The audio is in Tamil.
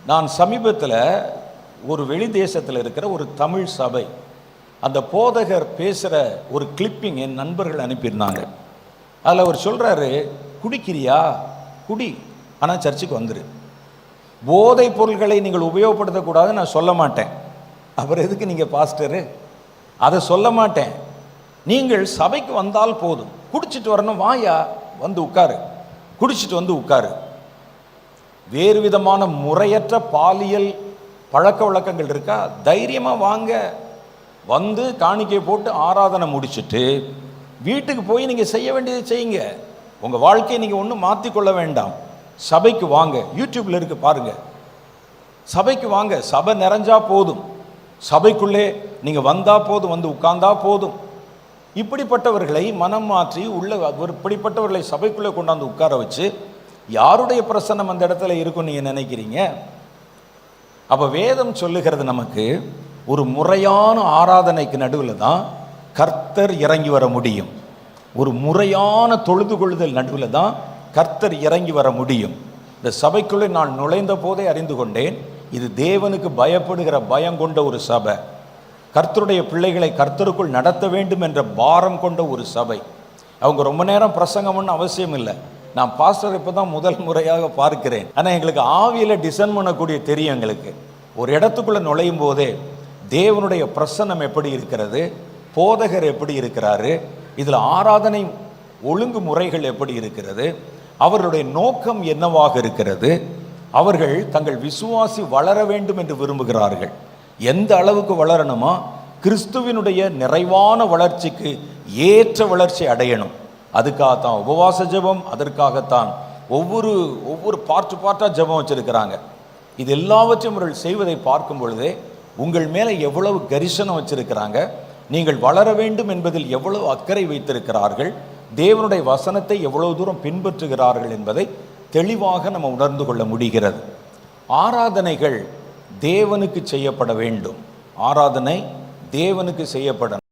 நான் சமீபத்தில் ஒரு வெளி தேசத்தில் இருக்கிற ஒரு தமிழ் சபை, அந்த போதகர் பேசுகிற ஒரு கிளிப்பிங் என் நண்பர்கள் அனுப்பியிருந்தாங்க. அதில் அவர் சொல்கிறாரு, குடிக்கிறியா குடி, ஆனால் சர்ச்சுக்கு வந்துரு. போதைப் பொருள்களை நீங்கள் உபயோகப்படுத்தக்கூடாதுன்னு நான் சொல்ல மாட்டேன். அப்புறம் எதுக்கு நீங்கள் பாஸ்டரு? அதை சொல்ல மாட்டேன். நீங்கள் சபைக்கு வந்தால் போதும், குடிச்சிட்டு வரணும், வாயா வந்து உட்காரு, குடிச்சிட்டு வந்து உட்காரு. வேறு விதமான முறையற்ற பாலியல் பழக்க வழக்கங்கள் இருக்கா? தைரியமாக வாங்க, வந்து காணிக்கை போட்டு ஆராதனை முடிச்சுட்டு வீட்டுக்கு போய் நீங்கள் செய்ய வேண்டியதை செய்யுங்க. உங்கள் வாழ்க்கையை நீங்கள் ஒன்றும் மாற்றிக்கொள்ள வேண்டாம். சபைக்கு வாங்க, யூடியூப்பில் இருக்கு பாருங்க. சபைக்கு வாங்க, சபை நிறைஞ்சா போதும், சபைக்குள்ளே நீங்கள் வந்தால் போதும், வந்து உட்கார்ந்தா போதும். இப்படிப்பட்டவர்களை மனம் மாற்றி உள்ள இப்படிப்பட்டவர்களை சபைக்குள்ளே கொண்டாந்து உட்கார வச்சு யாருடைய பிரசன்னம் அந்த இடத்துல இருக்குன்னு நீங்கள் நினைக்கிறீங்க? அப்போ வேதம் சொல்லுகிறது, நமக்கு ஒரு முறையான ஆராதனைக்கு நடுவில் தான் கர்த்தர் இறங்கி வர முடியும். ஒரு முறையான தொழுது கொள்ளுதல் நடுவில் தான் கர்த்தர் இறங்கி வர முடியும். இந்த சபைக்குள்ளே நான் நுழைந்த போதே அறிந்து கொண்டேன், இது தேவனுக்கு பயப்படுகிற பயம் கொண்ட ஒரு சபை. கர்த்தருடைய பிள்ளைகளை கர்த்தருக்குள் நடத்த வேண்டும் என்ற பாரம் கொண்ட ஒரு சபை. அவங்க ரொம்ப நேரம் பிரசங்கம்னு அவசியம் இல்லை. நான் பாஸ்டர் இப்போ தான் முதல் முறையாக பார்க்கிறேன். ஆனால் எங்களுக்கு ஆவியில் டிசைன் பண்ணக்கூடிய தெரியும். எங்களுக்கு ஒரு இடத்துக்குள்ளே நுழையும் போதே தேவனுடைய பிரசன்னம் எப்படி இருக்கிறது, போதகர் எப்படி இருக்கிறாரு, இதில் ஆராதனை ஒழுங்கு முறைகள் எப்படி இருக்கிறது, அவர்களுடைய நோக்கம் என்னவாக இருக்கிறது, அவர்கள் தங்கள் விசுவாசி வளர வேண்டும் என்று விரும்புகிறார்கள். எந்த அளவுக்கு வளரணுமா? கிறிஸ்துவினுடைய நிறைவான வளர்ச்சிக்கு ஏற்ற வளர்ச்சி அடையணும். அதுக்காகத்தான் உபவாச ஜெபம், அதற்காகத்தான் ஒவ்வொரு பார்ட்டாக ஜெபம் வச்சிருக்கிறாங்க. இது எல்லாவற்றையும் அவர்கள் செய்வதை பார்க்கும் பொழுதே உங்கள் மேலே எவ்வளவு கரிசனம் வச்சிருக்கிறாங்க, நீங்கள் வளர வேண்டும் என்பதில் எவ்வளவு அக்கறை வைத்திருக்கிறார்கள், தேவனுடைய வசனத்தை எவ்வளவு தூரம் பின்பற்றுகிறார்கள் என்பதை தெளிவாக நம்ம உணர்ந்து கொள்ள முடிகிறது. ஆராதனைகள் தேவனுக்கு செய்யப்பட வேண்டும். ஆராதனை தேவனுக்கு செய்யப்படணும்.